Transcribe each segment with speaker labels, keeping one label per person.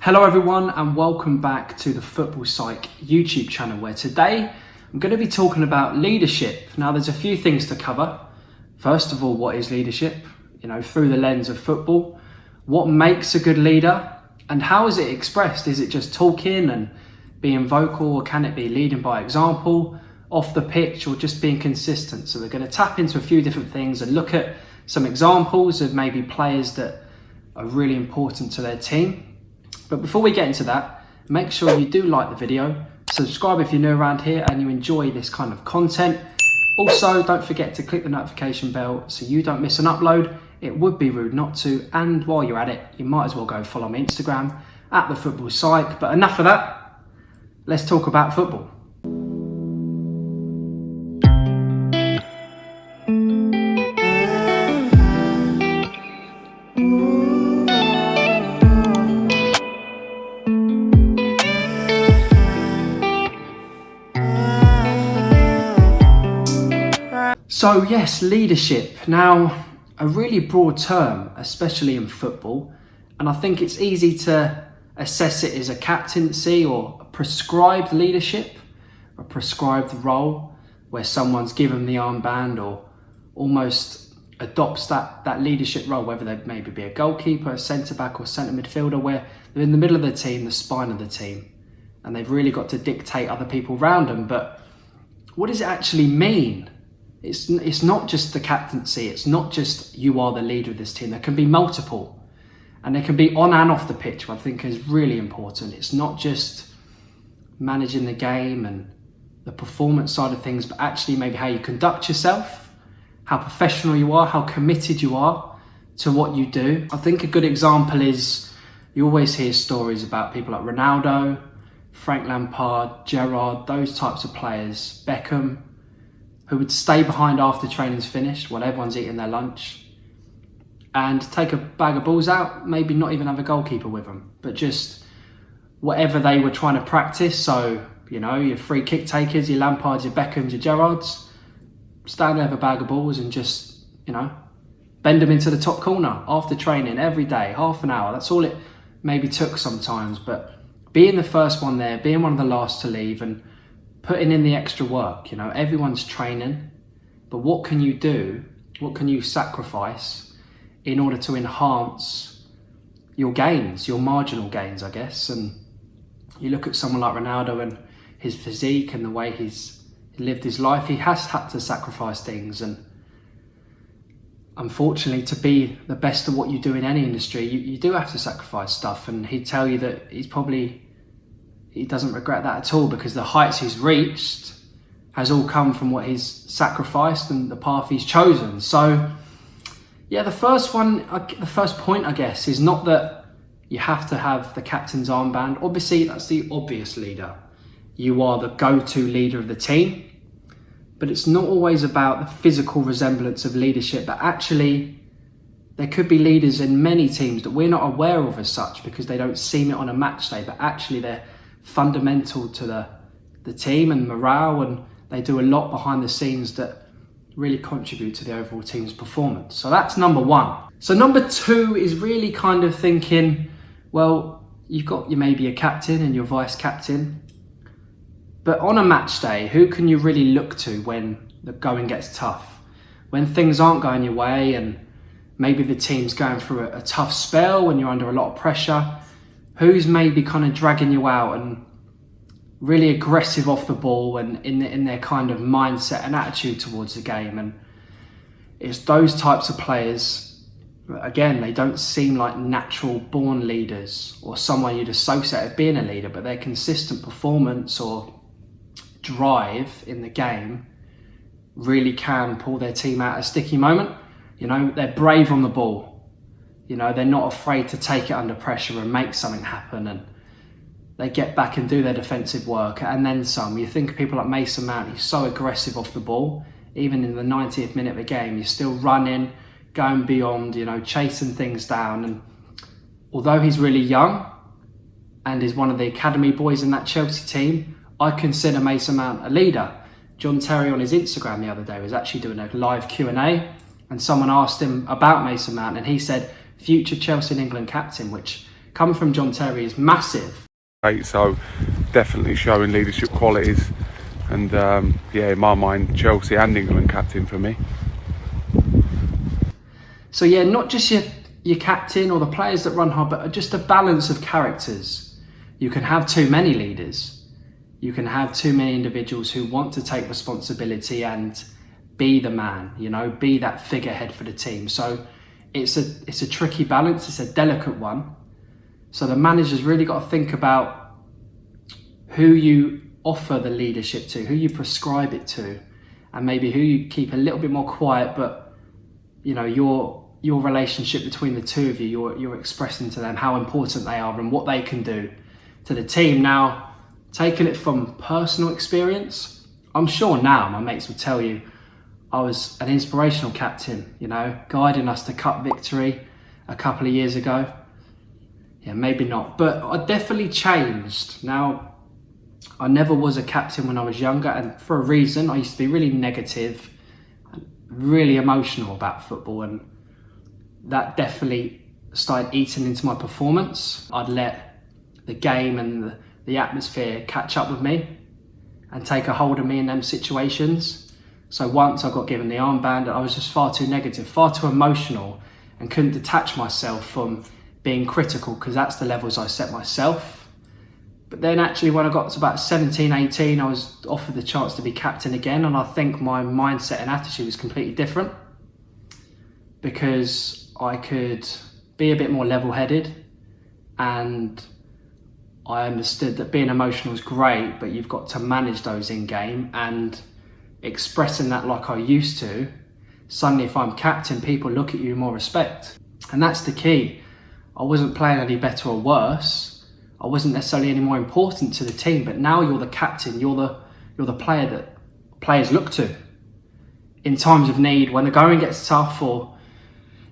Speaker 1: Hello everyone and welcome back to the Football Psych YouTube channel, where today I'm going to be talking about leadership. Now there's a few things to cover. First of all, what is leadership? Through the lens of football. What makes a good leader and how is it expressed? Is it just talking and being vocal, or can it be leading by example, off the pitch, or just being consistent? So we're going to tap into a few different things and look at some examples of maybe players that are really important to their team. But before we get into that, make sure you do like the video, subscribe if you're new around here and you enjoy this kind of content. Also, don't forget to click the notification bell so you don't miss an upload. It would be rude not to, and while you're at it, you might as well go follow my Instagram at the Football Psych. But enough of that, let's talk about football. So yes, leadership. Now, a really broad term, especially in football, and I think it's easy to assess it as a captaincy or a prescribed leadership, a prescribed role where someone's given the armband or almost adopts that leadership role, whether they maybe be a goalkeeper, a centre-back or centre midfielder, where they're in the middle of the team, the spine of the team, and they've really got to dictate other people around them. But what does it actually mean? It's not just the captaincy, it's not just you are the leader of this team. There can be multiple, and they can be on and off the pitch, which I think is really important. It's not just managing the game and the performance side of things, but actually maybe how you conduct yourself, how professional you are, how committed you are to what you do. I think a good example is, you always hear stories about people like Ronaldo, Frank Lampard, Gerrard, those types of players, Beckham, who would stay behind after training's finished while everyone's eating their lunch and take a bag of balls out, maybe not even have a goalkeeper with them, but just whatever they were trying to practice. So, your free kick takers, your Lampards, your Beckhams, your Gerrards, stand there with a bag of balls and just, bend them into the top corner after training every day, half an hour. That's all it maybe took sometimes, but being the first one there, being one of the last to leave and putting in the extra work. Everyone's training, but what can you do? What can you sacrifice in order to enhance your gains, your marginal gains, I guess? And you look at someone like Ronaldo and his physique and the way he's lived his life, he has had to sacrifice things. And unfortunately, to be the best at what you do in any industry, you do have to sacrifice stuff. And he'd tell you that he doesn't regret that at all, because the heights he's reached has all come from what he's sacrificed and the path he's chosen. So yeah, the first point, I guess, is not that you have to have the captain's armband. Obviously, that's the obvious leader. You are the go-to leader of the team, but it's not always about the physical resemblance of leadership, but actually there could be leaders in many teams that we're not aware of as such because they don't seem it on a match day, but actually they're fundamental to the team and morale, and they do a lot behind the scenes that really contribute to the overall team's performance. So that's number one. So number two is really kind of thinking, well, you've got maybe a captain and your vice captain, but on a match day, who can you really look to when the going gets tough? When things aren't going your way and maybe the team's going through a tough spell, when you're under a lot of pressure, who's maybe kind of dragging you out and really aggressive off the ball and in their kind of mindset and attitude towards the game? And it's those types of players, again, they don't seem like natural born leaders or someone you'd associate with being a leader, but their consistent performance or drive in the game really can pull their team out at a sticky moment. They're brave on the ball. They're not afraid to take it under pressure and make something happen, and they get back and do their defensive work and then some. You think of people like Mason Mount, he's so aggressive off the ball. Even in the 90th minute of the game, he's still running, going beyond, chasing things down. And although he's really young and is one of the academy boys in that Chelsea team, I consider Mason Mount a leader. John Terry on his Instagram the other day was actually doing a live Q&A, and someone asked him about Mason Mount and he said, future Chelsea and England captain, which coming from John Terry is massive.
Speaker 2: So definitely showing leadership qualities, and yeah, in my mind, Chelsea and England captain for me.
Speaker 1: So yeah, not just your captain or the players that run hard, but just a balance of characters. You can have too many leaders. You can have too many individuals who want to take responsibility and be the man, you know, be that figurehead for the team. So it's a tricky balance. It's a delicate one. So the manager's really got to think about who you offer the leadership to, who you prescribe it to, and maybe who you keep a little bit more quiet, but you know, your relationship between the two of you, you're expressing to them how important they are and what they can do to the team. Now, taking it from personal experience, I'm sure now my mates will tell you I was an inspirational captain, you know, guiding us to cup victory a couple of years ago. Yeah, maybe not, but I definitely changed. Now, I never was a captain when I was younger, and for a reason. I used to be really negative and really emotional about football, and that definitely started eating into my performance. I'd let the game and the atmosphere catch up with me and take a hold of me in them situations. So once I got given the armband, I was just far too negative, far too emotional, and couldn't detach myself from being critical, because that's the levels I set myself. But then actually when I got to about 17, 18, I was offered the chance to be captain again, and I think my mindset and attitude was completely different, because I could be a bit more level-headed, and I understood that being emotional is great, but you've got to manage those in-game, and expressing that like I used to, suddenly if I'm captain, people look at you with more respect. And that's the key. I wasn't playing any better or worse. I wasn't necessarily any more important to the team, but now you're the captain, you're the player that players look to in times of need, when the going gets tough, or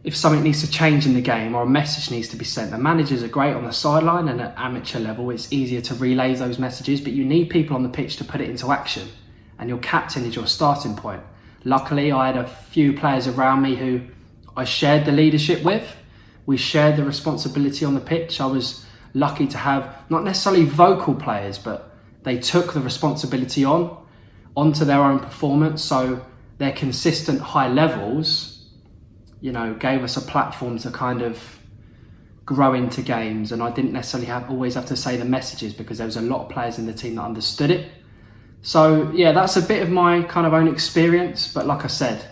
Speaker 1: if something needs to change in the game or a message needs to be sent. The managers are great on the sideline, and at amateur level it's easier to relay those messages, but you need people on the pitch to put it into action, and your captain is your starting point. Luckily, I had a few players around me who I shared the leadership with. We shared the responsibility on the pitch. I was lucky to have not necessarily vocal players, but they took the responsibility onto their own performance. So their consistent high levels, you know, gave us a platform to kind of grow into games. And I didn't necessarily always have to say the messages, because there was a lot of players in the team that understood it. So yeah, that's a bit of my kind of own experience. But like I said,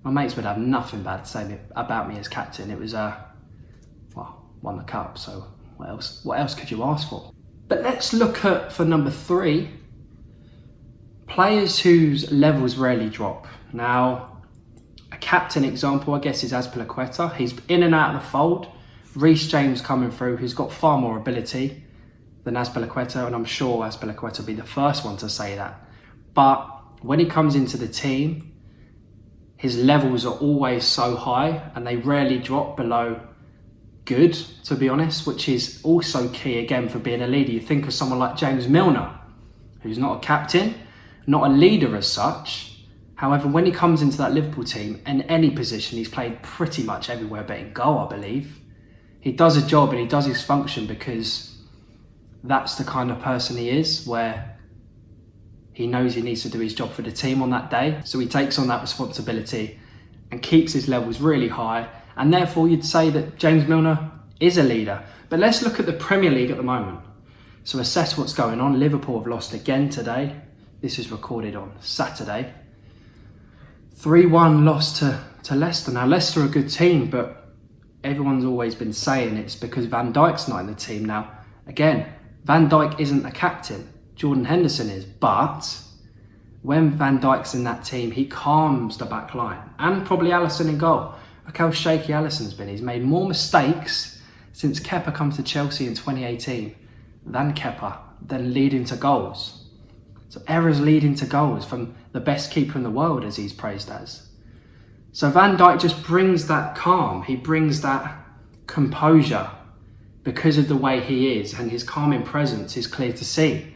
Speaker 1: my mates would have nothing bad to say about me as captain. It was, well, won the cup, so what else could you ask for? But let's look at, for number 3, players whose levels rarely drop. Now, a captain example, I guess, is Azpilicueta. He's in and out of the fold. Reece James coming through, who's got far more ability than Azpilicueta, and I'm sure Azpilicueta will be the first one to say that. But when he comes into the team, his levels are always so high, and they rarely drop below good, to be honest, which is also key again for being a leader. You think of someone like James Milner, who's not a captain, not a leader as such. However, when he comes into that Liverpool team, in any position, he's played pretty much everywhere but in goal, I believe. He does a job and he does his function because that's the kind of person he is, where he knows he needs to do his job for the team on that day. So he takes on that responsibility and keeps his levels really high. And therefore, you'd say that James Milner is a leader. But let's look at the Premier League at the moment. So assess what's going on. Liverpool have lost again today. This is recorded on Saturday. 3-1 loss to Leicester. Now, Leicester are a good team, but everyone's always been saying it's because Van Dijk's not in the team. Now, again, Van Dijk isn't the captain. Jordan Henderson is. But when Van Dijk's in that team, he calms the back line. And probably Alisson in goal. Look how shaky Alisson's been. He's made more mistakes since Kepa come to Chelsea in 2018 than Kepa, then leading to goals. So errors leading to goals from the best keeper in the world, as he's praised as. So Van Dijk just brings that calm. He brings that composure because of the way he is, and his calming presence is clear to see.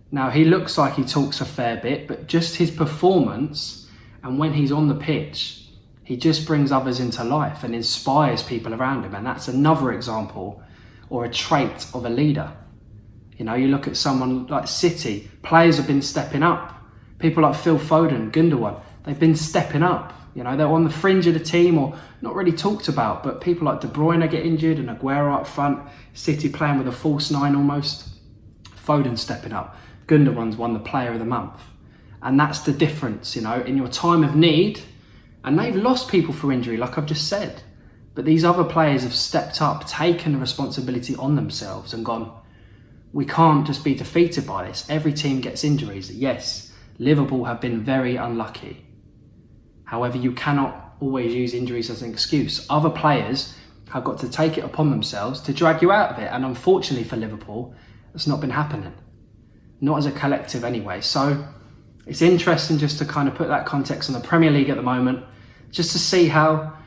Speaker 1: Now, he looks like he talks a fair bit, but just his performance and when he's on the pitch, he just brings others into life and inspires people around him. And that's another example or a trait of a leader. You know, you look at someone like City, players have been stepping up. People like Phil Foden, Gundogan, they've been stepping up. You know, they're on the fringe of the team or not really talked about, but people like De Bruyne get injured and Aguero up front, City playing with a false nine almost, Foden stepping up, Gundogan's won the player of the month. And that's the difference, you know, in your time of need. And they've lost people for injury, like I've just said. But these other players have stepped up, taken the responsibility on themselves and gone, we can't just be defeated by this. Every team gets injuries. Yes, Liverpool have been very unlucky. However, you cannot always use injuries as an excuse. Other players have got to take it upon themselves to drag you out of it. And unfortunately for Liverpool, it's not been happening. Not as a collective anyway. So it's interesting just to kind of put that context on the Premier League at the moment, just to see how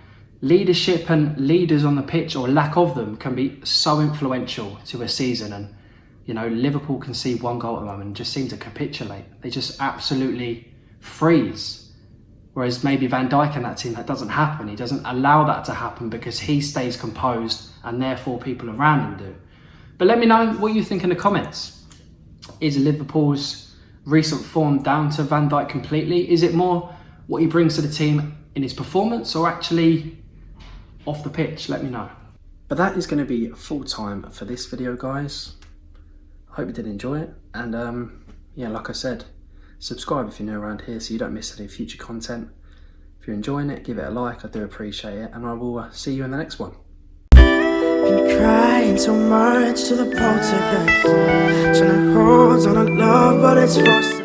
Speaker 1: leadership and leaders on the pitch, or lack of them, can be so influential to a season. And, you know, Liverpool concede 1 goal at the moment and just seem to capitulate. They just absolutely freeze. Whereas maybe Van Dijk and that team, that doesn't happen. He doesn't allow that to happen because he stays composed and therefore people around him do. But let me know what you think in the comments. Is Liverpool's recent form down to Van Dijk completely? Is it more what he brings to the team in his performance or actually off the pitch? Let me know. But that is going to be full time for this video, guys. I hope you did enjoy it. And yeah, like I said, subscribe if you're new around here so you don't miss any future content. If you're enjoying it, give it a like. I do appreciate it. And I will see you in the next one.
Speaker 3: Been crying so much to the poltergeist, trying to hold on to love, but it's frosted.